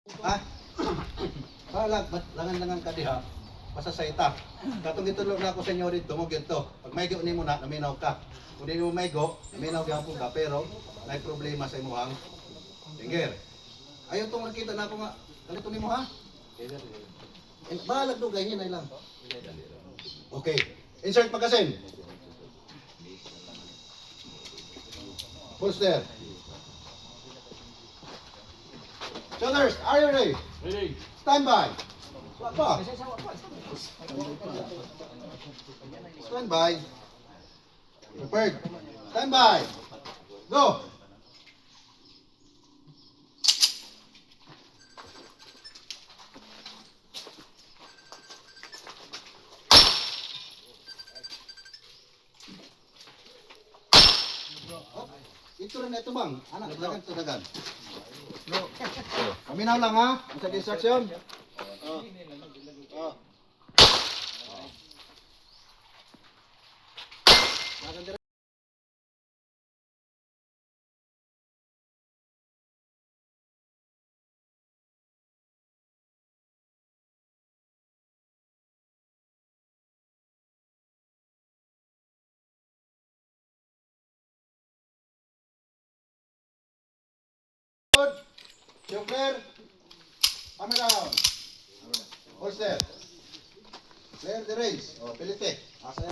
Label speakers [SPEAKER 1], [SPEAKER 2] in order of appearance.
[SPEAKER 1] Ha? Langan-langan ka diha. Pasasayta. Katong gitulog na ako sa inyo dito, mo ginto. Pag maygo nimo na, naminaw ka. Kung di mo maygo, naminaw gyapon ka, pero may problema sa imuhang finger. Ayaw tong nakita na ako nga. Ganito nimo ha? Balag do ganyan na lang. Okay. Insert magasin. Holster. Shoulders, are you ready?
[SPEAKER 2] Ready.
[SPEAKER 1] Stand by. Pa. Stand by. Prepared. Stand by. Go. Ito rin ito bang? Anak, dagan ito dagan. Paminaw lang ha. Ang sa instruction. Good. Shoulder. Hammer down. Holster. Clear the range. Oh, pilite. Asa